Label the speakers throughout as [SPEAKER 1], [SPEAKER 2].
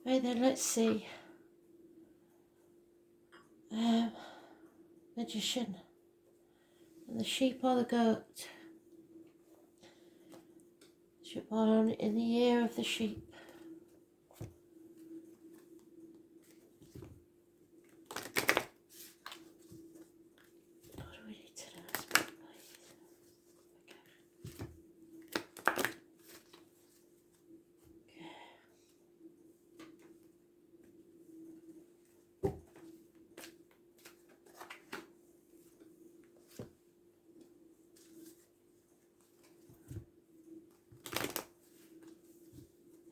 [SPEAKER 1] Right then, let's see. Magician. And the sheep or the goat. Should born in the year of the sheep. What do we need to know?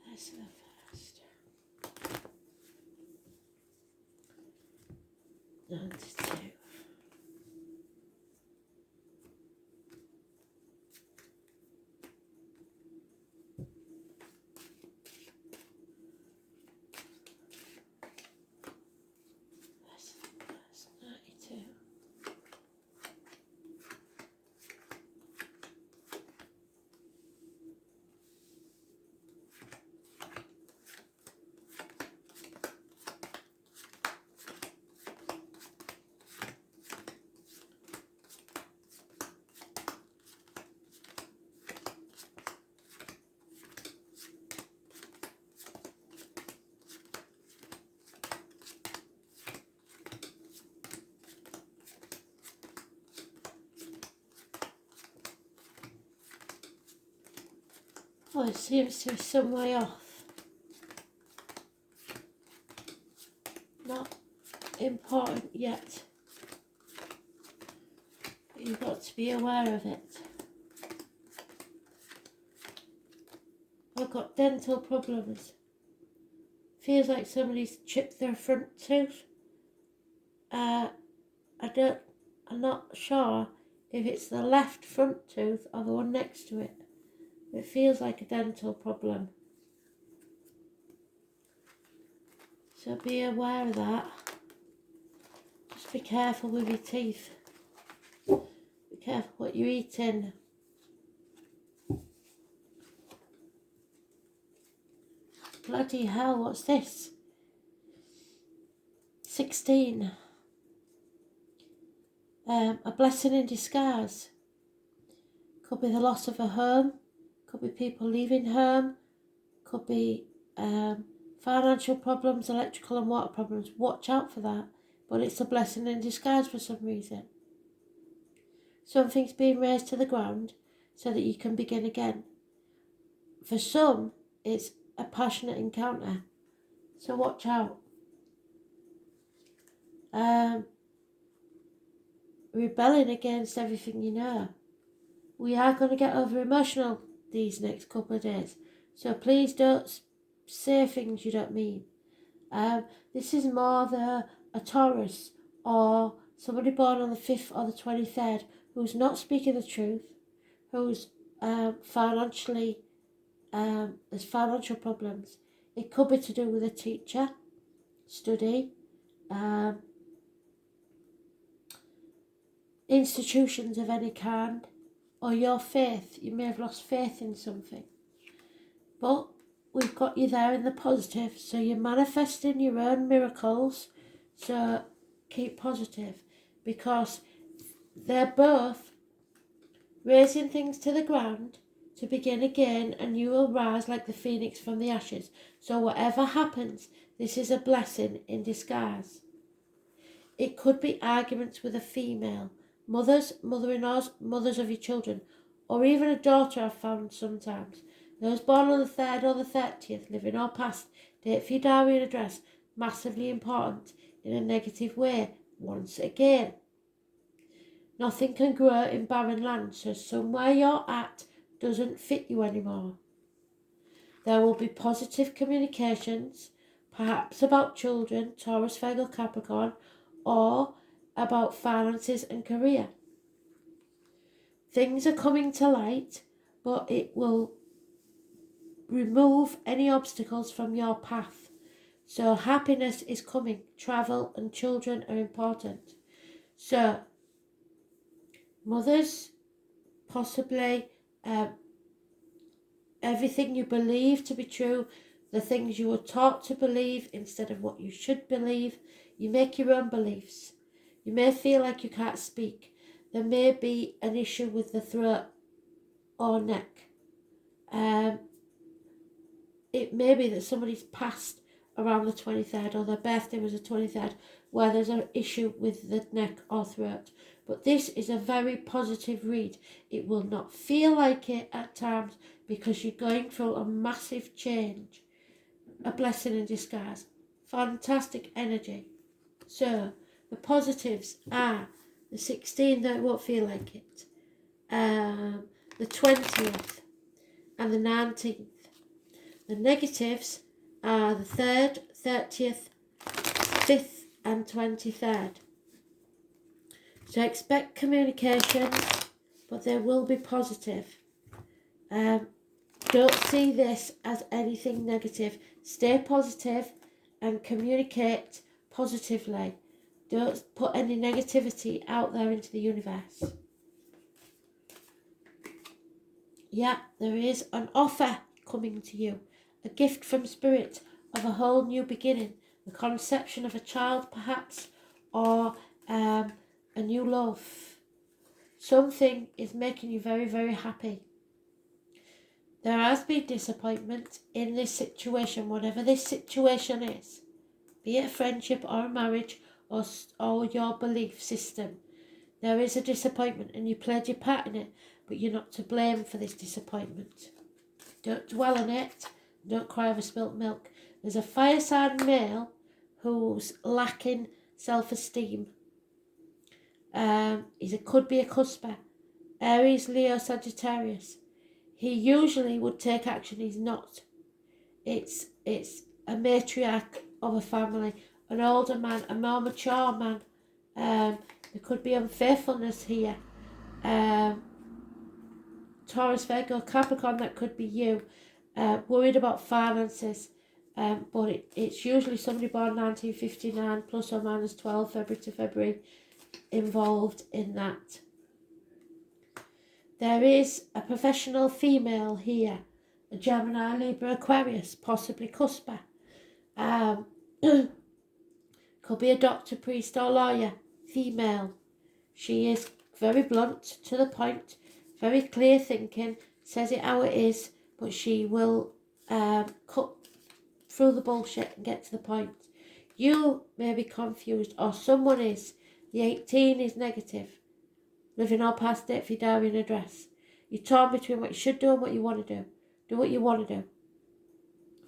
[SPEAKER 1] That's the first. 92. That's the first. 92. Oh, it seems to be some way off. Not important yet. But you've got to be aware of it. I've got dental problems. Feels like somebody's chipped their front tooth. I'm not sure if it's the left front tooth or the one next to it. It feels like a dental problem. So be aware of that. Just be careful with your teeth. Be careful what you're eating. Bloody hell, what's this? 16. A blessing in disguise. Could be the loss of a home. Could be people leaving home. Could be financial problems, electrical and water problems. Watch out for that. But it's a blessing in disguise for some reason. Something's being raised to the ground so that you can begin again. For some, it's a passionate encounter. So watch out. Rebelling against everything you know. We are going to get over emotional these next couple of days. So please don't say things you don't mean. This is more a Taurus or somebody born on the 5th or the 23rd who's not speaking the truth, who's financially, there's financial problems. It could be to do with a teacher, study, institutions of any kind, or your faith. You may have lost faith in something. But we've got you there in the positive, so you're manifesting your own miracles. So keep positive, because they're both raising things to the ground to begin again, and you will rise like the phoenix from the ashes. So whatever happens, this is a blessing in disguise. It could be arguments with a female, mothers, mother-in-laws, mothers of your children, or even a daughter I've found sometimes. Those born on the 3rd or the 30th, living or past, date for your diary and address, massively important in a negative way, once again. Nothing can grow in barren land, so somewhere you're at doesn't fit you anymore. There will be positive communications, perhaps about children, Taurus, Virgo, Capricorn, or about finances and career. Things are coming to light, but it will remove any obstacles from your path. So happiness is coming. Travel and children are important. So mothers, possibly everything you believe to be true, the things you were taught to believe instead of what you should believe. You make your own beliefs. You may feel like you can't speak. There may be an issue with the throat or neck. It may be that somebody's passed around the 23rd or their birthday was the 23rd where there's an issue with the neck or throat. But this is a very positive read. It will not feel like it at times because you're going through a massive change. A blessing in disguise. Fantastic energy. So, the positives are the 16th, though it won't feel like it. The 20th and the 19th. The negatives are the 3rd, 30th, 5th and 23rd. So expect communication, but they will be positive. Don't see this as anything negative. Stay positive and communicate positively. Don't put any negativity out there into the universe. Yeah, there is an offer coming to you. A gift from spirit of a whole new beginning. The conception of a child perhaps, or a new love. Something is making you very, very happy. There has been disappointment in this situation, whatever this situation is. Be it a friendship or a marriage or your belief system. There is a disappointment and you played your part in it, but you're not to blame for this disappointment. Don't dwell on it. Don't cry over spilt milk. There's a fire sign male who's lacking self-esteem. Could be a cusper. Aries, Leo, Sagittarius. He usually would take action. He's not. It's a matriarch of a family, an older man, a more mature man. There could be unfaithfulness here. Taurus, Virgo, Capricorn, that could be you. Worried about finances, but it's usually somebody born 1959 plus or minus 12 February to February involved in that. There is a professional female here, a Gemini, Libra, Aquarius, possibly cusper. Could be a doctor, priest or lawyer, female. She is very blunt, to the point, very clear thinking, says it how it is, but she will cut through the bullshit and get to the point. You may be confused, or someone is. The 18 is negative. Living or past date for your diary and address. You're torn between what you should do and what you want to do. Do what you want to do.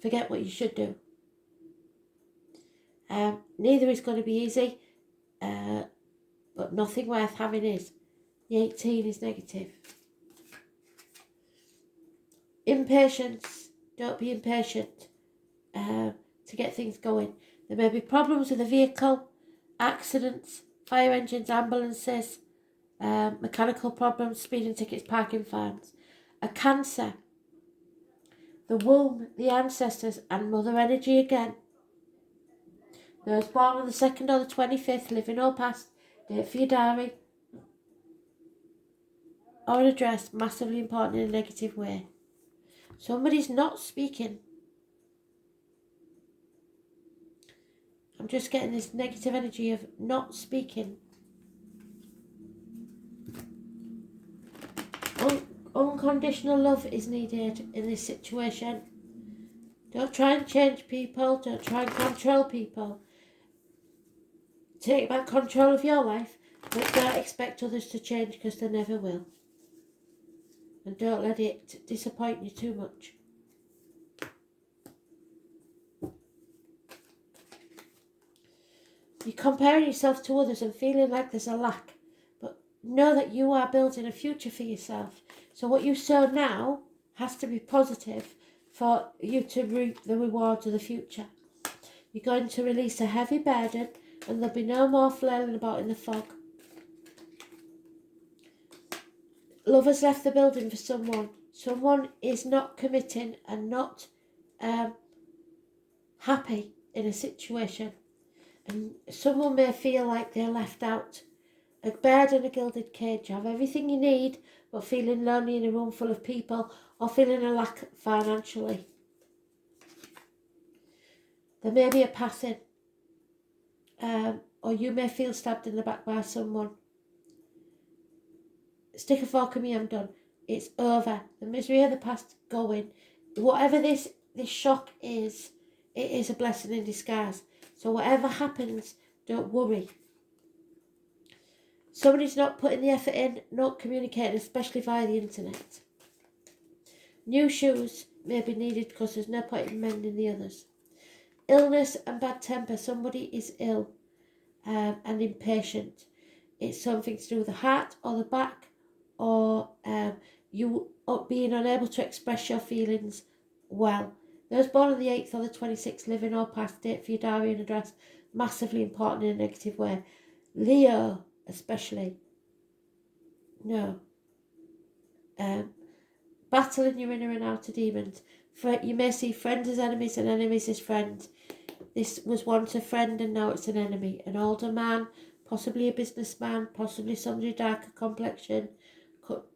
[SPEAKER 1] Forget what you should do. Neither is going to be easy, but nothing worth having is. The 18 is negative. Impatience. Don't be impatient to get things going. There may be problems with a vehicle, accidents, fire engines, ambulances, mechanical problems, speeding tickets, parking fines. A Cancer. The womb, the ancestors and mother energy again. Those born on the 2nd or the 25th, living or past, date for your diary or an address, massively important in a negative way. Somebody's not speaking. I'm just getting this negative energy of not speaking. Unconditional love is needed in this situation. Don't try and change people. Don't try and control people. Take back control of your life, but don't expect others to change because they never will. And don't let it disappoint you too much. You're comparing yourself to others and feeling like there's a lack, but know that you are building a future for yourself. So what you sow now has to be positive for you to reap the rewards of the future. You're going to release a heavy burden and there'll be no more flailing about in the fog. Love has left the building for someone. Someone is not committing and not happy in a situation. And someone may feel like they're left out. A bird in a gilded cage. You have everything you need, but feeling lonely in a room full of people or feeling a lack financially. There may be a passing, or you may feel stabbed in the back by someone. Stick a fork in me, I'm done. It's over. The misery of the past going. Whatever this shock is, it is a blessing in disguise. So whatever happens, don't worry. Somebody's not putting the effort in, not communicating, especially via the internet. New shoes may be needed because there's no point in mending the others. Illness and bad temper. Somebody is ill and impatient. It's something to do with the heart or the back, or you being unable to express your feelings well. Those born on the 8th or the 26th, living or past date for your diary and address, massively important in a negative way. Leo, especially. No. Battling your inner and outer demons. You may see friends as enemies and enemies as friends. This was once a friend and now it's an enemy. An older man, possibly a businessman, possibly somebody darker complexion.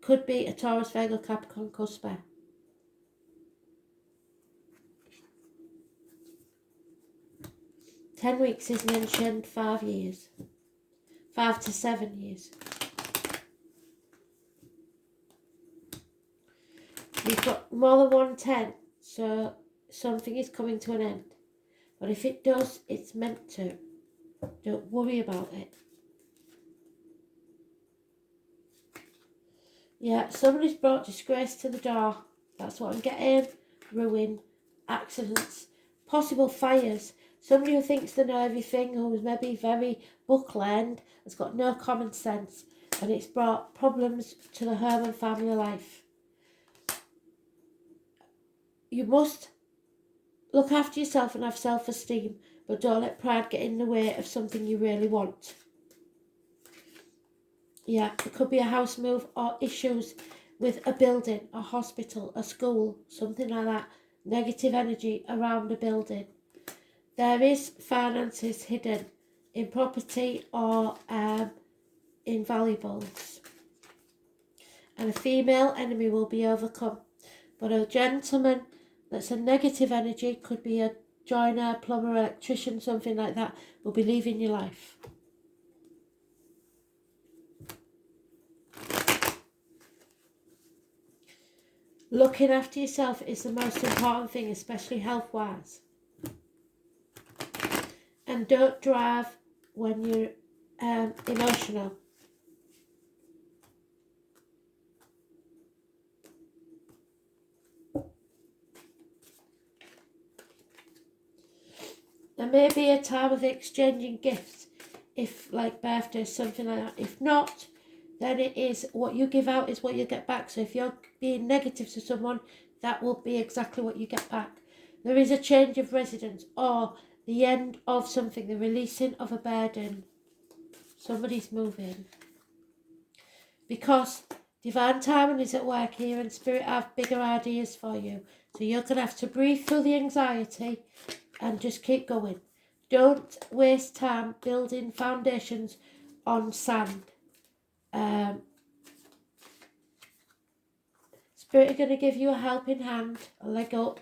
[SPEAKER 1] Could be a Taurus, Virgo, Capricorn, Cusper. "10 weeks is mentioned, 5 years. 5 to 7 years. You've got more than 110, so something is coming to an end. But if it does, it's meant to. Don't worry about it. Yeah, somebody's brought disgrace to the door. That's what I'm getting. Ruin, accidents, possible fires. Somebody who thinks they know everything, who's maybe very book-learned, has got no common sense, and it's brought problems to the home and family life. You must look after yourself and have self-esteem, but don't let pride get in the way of something you really want. Yeah, it could be a house move or issues with a building, a hospital, a school, something like that. Negative energy around a building. There is finances hidden in property or in valuables. And a female enemy will be overcome. But a gentleman that's a negative energy, could be a joiner, plumber, electrician, something like that, will be leaving your life. Looking after yourself is the most important thing, especially health-wise. And don't drive when you're emotional. There may be a time of exchanging gifts, if like birthdays, something like that. If not, then it is what you give out is what you get back. So if you're being negative to someone, that will be exactly what you get back. There is a change of residence or the end of something, the releasing of a burden. Somebody's moving. Because divine timing is at work here and spirit have bigger ideas for you. So you're going to have to breathe through the anxiety and just keep going. Don't waste time building foundations on sand. Spirit are going to give you a helping hand, a leg up.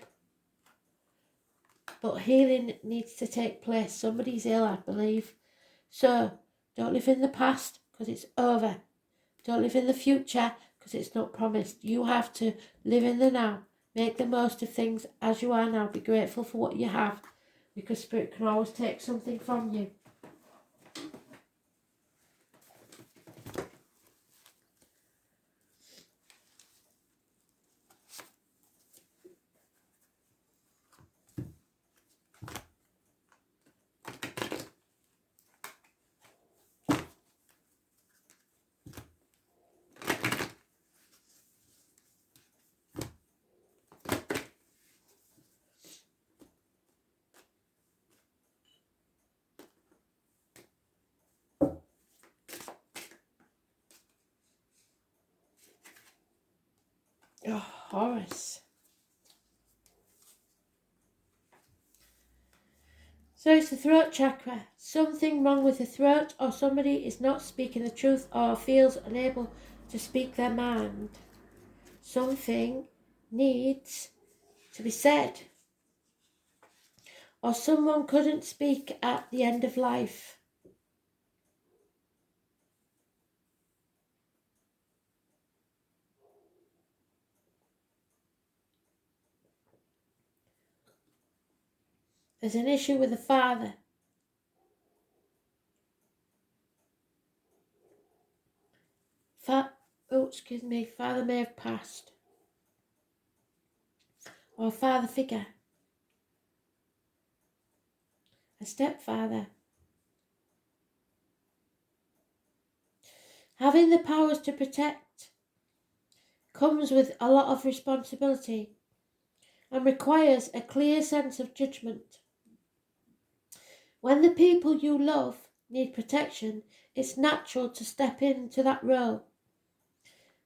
[SPEAKER 1] But healing needs to take place. Somebody's ill, I believe. So don't live in the past because it's over. Don't live in the future because it's not promised. You have to live in the now. Make the most of things as you are now. Be grateful for what you have, because Spirit can always take something from you. Oh, Horus. So it's the throat chakra. Something wrong with the throat, or somebody is not speaking the truth or feels unable to speak their mind. Something needs to be said. or someone couldn't speak at the end of life. There's an issue with the father. Father may have passed. Or a father figure. A stepfather. Having the powers to protect comes with a lot of responsibility and requires a clear sense of judgment. When the people you love need protection, it's natural to step into that role.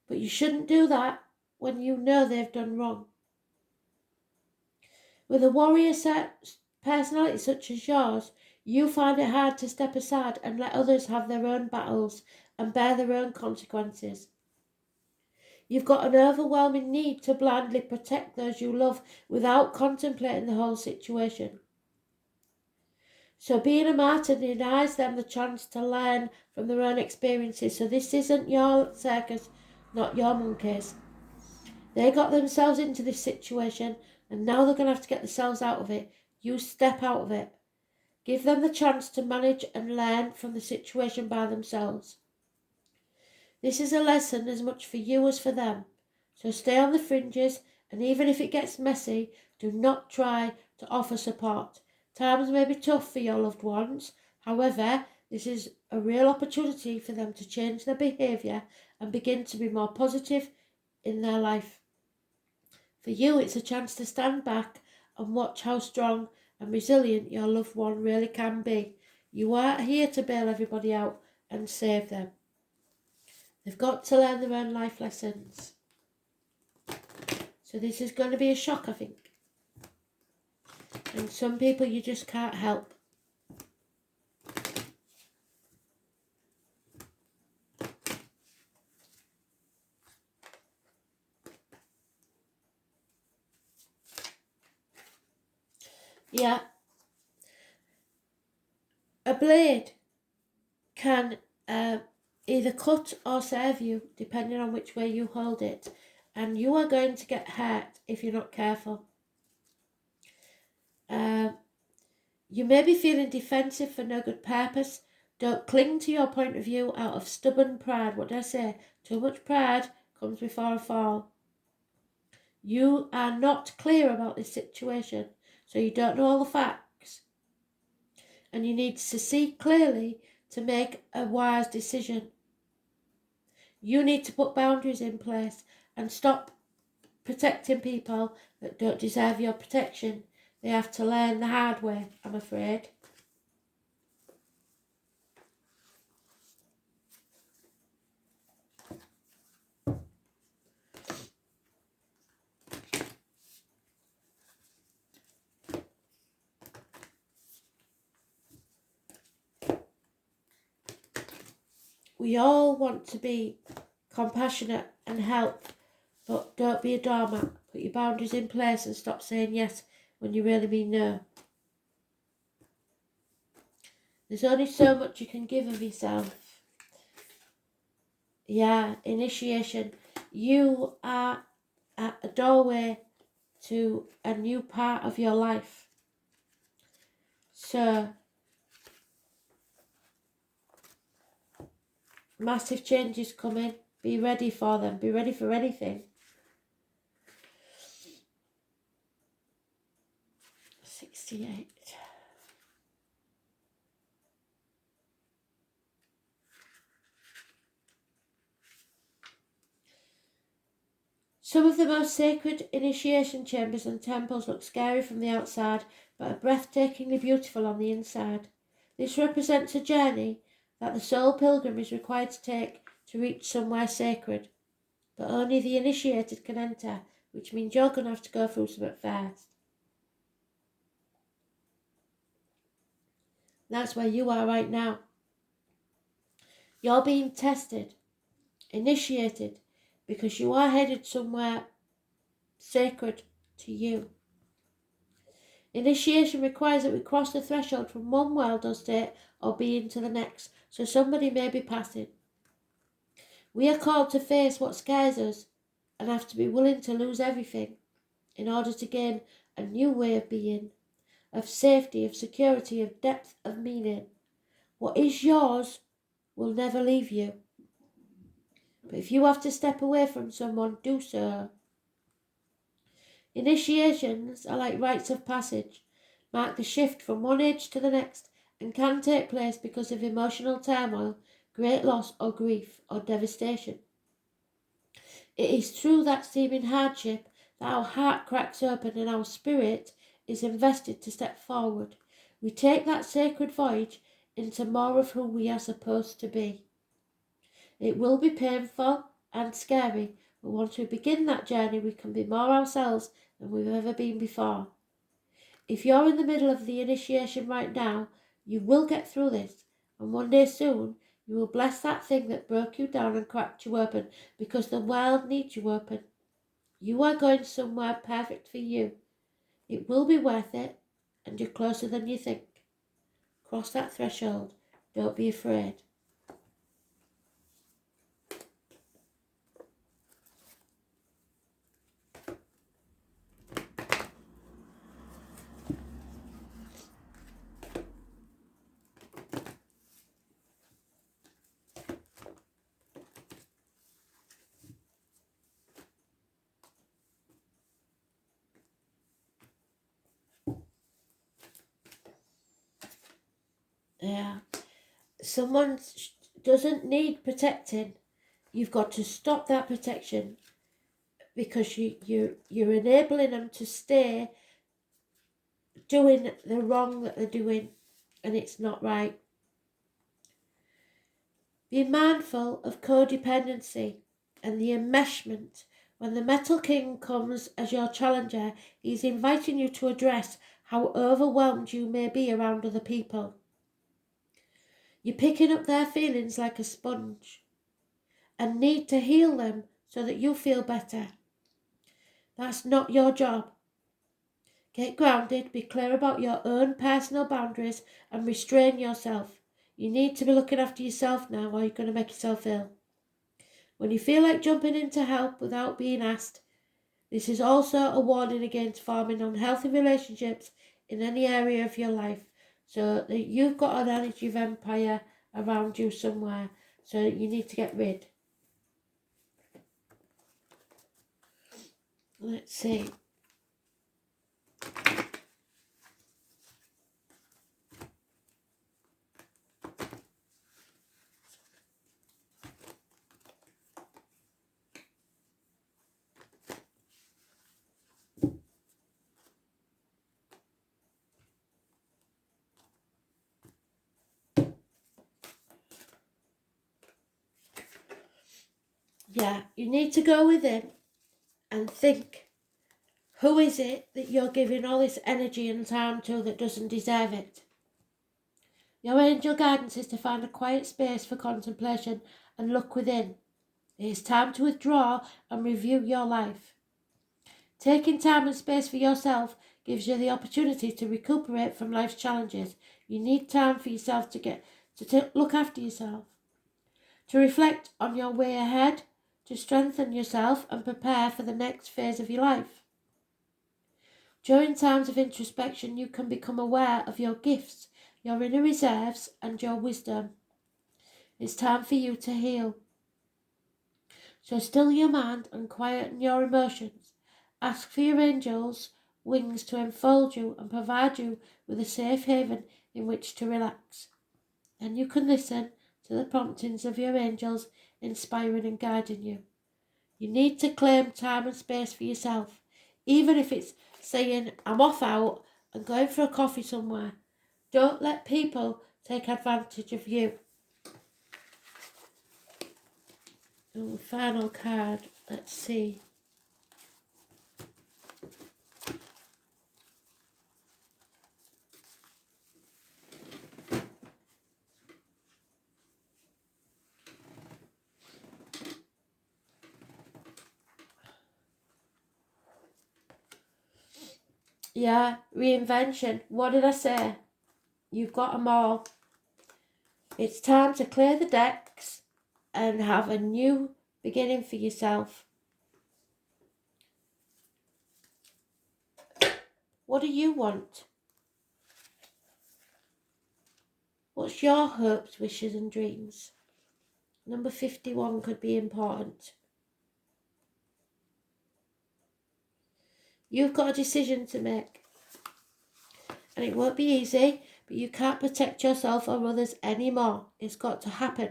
[SPEAKER 1] But you shouldn't do that when you know they've done wrong. With a warrior personality such as yours, you find it hard to step aside and let others have their own battles and bear their own consequences. You've got an overwhelming need to blindly protect those you love without contemplating the whole situation. So being a martyr denies them the chance to learn from their own experiences. So this isn't your circus, not your monkeys. They got themselves into this situation and now they're going to have to get themselves out of it. You step out of it. Give them the chance to manage and learn from the situation by themselves. This is a lesson as much for you as for them. So stay on the fringes, and even if it gets messy, do not try to offer support. Times may be tough for your loved ones. However, this is a real opportunity for them to change their behaviour and begin to be more positive in their life. For you, it's a chance to stand back and watch how strong and resilient your loved one really can be. You aren't here to bail everybody out and save them. They've got to learn their own life lessons. So this is going to be a shock, I think. And some people you just can't help. Yeah. A blade can either cut or serve you, depending on which way you hold it. And you are going to get hurt if you're not careful. You may be feeling defensive for no good purpose. Don't cling to your point of view out of stubborn pride. What did I say? Too much pride comes before a fall. You are not clear about this situation, so you don't know all the facts. And you need to see clearly to make a wise decision. You need to put boundaries in place and stop protecting people that don't deserve your protection. They have to learn the hard way, I'm afraid. We all want to be compassionate and help, but don't be a doormat. Put your boundaries in place and stop saying yes when you really mean no. There's only so much you can give of yourself. Yeah, initiation. You are at a doorway to a new part of your life. So, massive changes coming. Be ready for them. Be ready for anything. 68. Some of the most sacred initiation chambers and temples look scary from the outside, but are breathtakingly beautiful on the inside. This represents a journey that the soul pilgrim is required to take to reach somewhere sacred. But only the initiated can enter, which means you're going to have to go through something first. That's where you are right now. You're being tested, initiated, because you are headed somewhere sacred to you. Initiation requires that we cross the threshold from one world or state or being to the next, so somebody may be passing. We are called to face what scares us and have to be willing to lose everything in order to gain a new way of being, of safety, of security, of depth, of meaning. What is yours will never leave you. But if you have to step away from someone, do so. Initiations are like rites of passage, mark the shift from one age to the next, and can take place because of emotional turmoil, great loss or grief or devastation. It is through that seeming hardship that our heart cracks open and our spirit is invested to step forward. We take that sacred voyage into more of who we are supposed to be. It will be painful and scary, but once we begin that journey, we can be more ourselves than we've ever been before. If you're in the middle of the initiation right now, you will get through this, and one day soon, you will bless that thing that broke you down and cracked you open, because the world needs you open. You are going somewhere perfect for you. It will be worth it, and you're closer than you think. Cross that threshold. Don't be afraid. Yeah. Someone doesn't need protecting. You've got to stop that protection because you're enabling them to stay doing the wrong that they're doing, and it's not right. Be mindful of codependency and the enmeshment. When the Metal King comes as your challenger, he's inviting you to address how overwhelmed you may be around other people. You're picking up their feelings like a sponge and need to heal them so that you feel better. That's not your job. Get grounded, be clear about your own personal boundaries and restrain yourself. You need to be looking after yourself now or you're going to make yourself ill. When you feel like jumping in to help without being asked, this is also a warning against forming unhealthy relationships in any area of your life, so that you've got an energy vampire around you somewhere, so you need to get rid. Let's see. Yeah, you need to go within and think, who is it that you're giving all this energy and time to that doesn't deserve it? Your angel guidance is to find a quiet space for contemplation and look within. It is time to withdraw and review your life. Taking time and space for yourself gives you the opportunity to recuperate from life's challenges. You need time for yourself to look after yourself, to reflect on your way ahead, to strengthen yourself and prepare for the next phase of your life. During times of introspection, you can become aware of your gifts, your inner reserves, and your wisdom. It's time for you to heal. So still your mind and quieten your emotions. Ask for your angels' wings to enfold you and provide you with a safe haven in which to relax. And you can listen to the promptings of your angels inspiring and guiding you. You need to claim time and space for yourself, even if it's saying, I'm off out and going for a coffee somewhere. Don't let people take advantage of you. And the final card, let's see. Yeah, reinvention. What did I say? You've got them all. It's time to clear the decks and have a new beginning for yourself. What do you want? What's your hopes, wishes and dreams? Number 51 could be important. You've got a decision to make. And it won't be easy, but you can't protect yourself or others anymore. It's got to happen.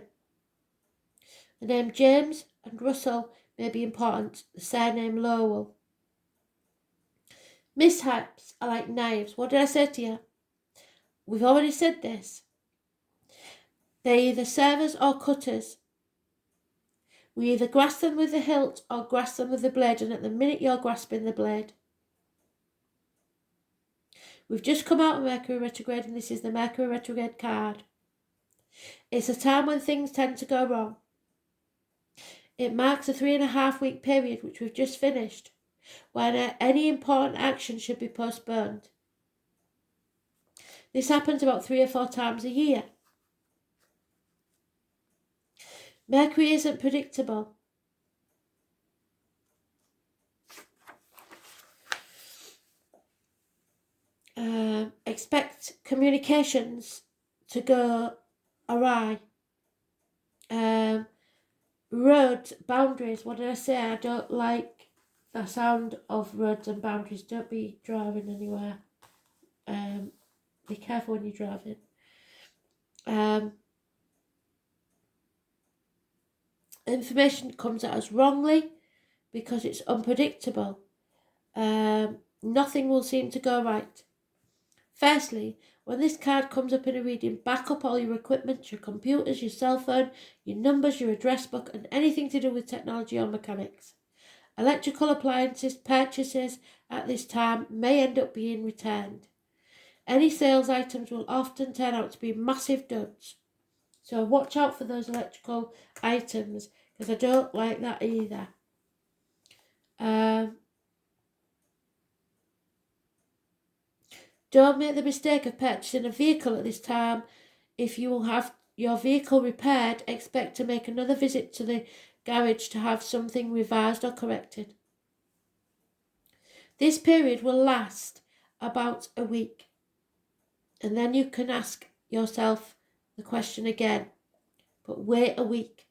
[SPEAKER 1] The name James and Russell may be important. The surname Lowell. Mishaps are like knives. What did I say to you? We've already said this. They're either servers or cutters. We either grasp them with the hilt or grasp them with the blade, and at the minute you're grasping the blade. We've just come out of Mercury retrograde, and this is the Mercury retrograde card. It's a time when things tend to go wrong. It marks a 3.5-week period, which we've just finished, when any important action should be postponed. This happens about 3 or 4 times a year. Mercury isn't predictable. Expect communications to go awry. Road boundaries. What did I say? I don't like the sound of roads and boundaries. Don't be driving anywhere. Be careful when you're driving. Information comes at us wrongly because it's unpredictable. Nothing will seem to go right. Firstly, when this card comes up in a reading, back up all your equipment, your computers, your cell phone, your numbers, your address book, and anything to do with technology or mechanics. Electrical appliances purchases at this time may end up being returned. Any sales items will often turn out to be massive duds. So watch out for those electrical items, because I don't like that either. Don't make the mistake of purchasing a vehicle at this time. If you will have your vehicle repaired, expect to make another visit to the garage to have something revised or corrected. This period will last about a week, and then you can ask yourself the question again, but wait a week.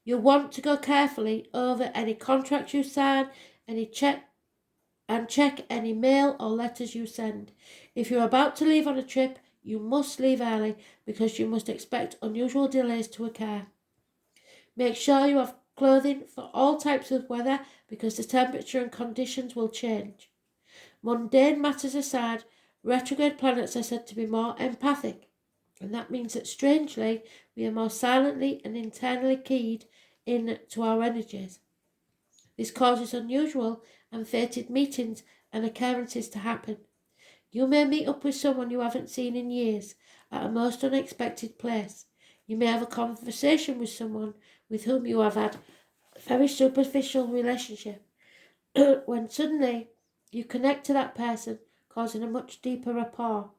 [SPEAKER 1] You'll want to go carefully over any contracts you sign, check any mail or letters you send. If you're about to leave on a trip, you must leave early because you must expect unusual delays to occur. Make sure you have clothing for all types of weather because the temperature and conditions will change. Mundane matters aside, retrograde planets are said to be more empathic, and that means that strangely we are more silently and internally keyed in to our energies. This causes unusual and fated meetings and occurrences to happen. You may meet up with someone you haven't seen in years at a most unexpected place. You may have a conversation with someone with whom you have had a very superficial relationship when suddenly you connect to that person, causing a much deeper rapport.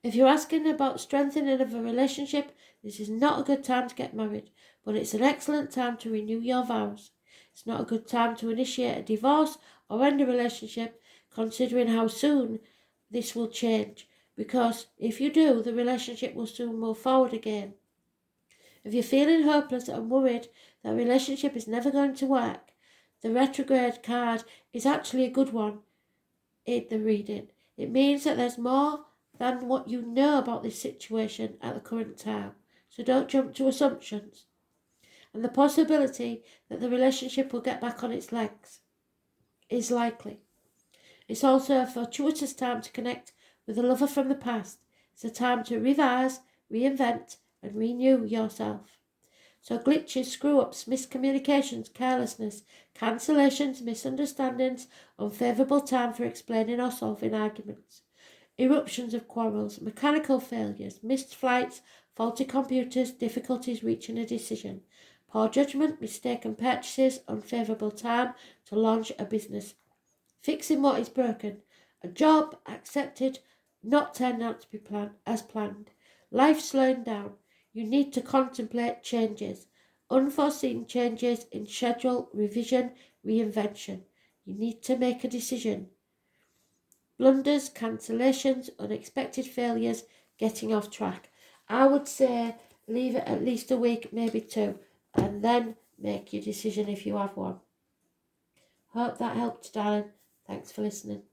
[SPEAKER 1] If you're asking about strengthening of a relationship, this is not a good time to get married, but it's an excellent time to renew your vows. It's not a good time to initiate a divorce or end a relationship, considering how soon this will change, because if you do, the relationship will soon move forward again. If you're feeling hopeless and worried that a relationship is never going to work, the retrograde card is actually a good one in the reading. It means that there's more than what you know about this situation at the current time, so don't jump to assumptions. And the possibility that the relationship will get back on its legs is likely. It's also a fortuitous time to connect with a lover from the past. It's a time to revise, reinvent, and renew yourself. So glitches, screw-ups, miscommunications, carelessness, cancellations, misunderstandings, unfavourable time for explaining or solving arguments, eruptions of quarrels, mechanical failures, missed flights, faulty computers, difficulties reaching a decision, poor judgment, mistaken purchases, unfavourable time to launch a business fixing what is broken, a job accepted, not turned out to be as planned, life slowing down. You need to contemplate changes, unforeseen changes in schedule, revision, reinvention. You need to make a decision. Blunders, cancellations, unexpected failures, getting off track. I would say leave it at least a week, maybe 2, and then make your decision if you have one. Hope that helped, darling. Thanks for listening.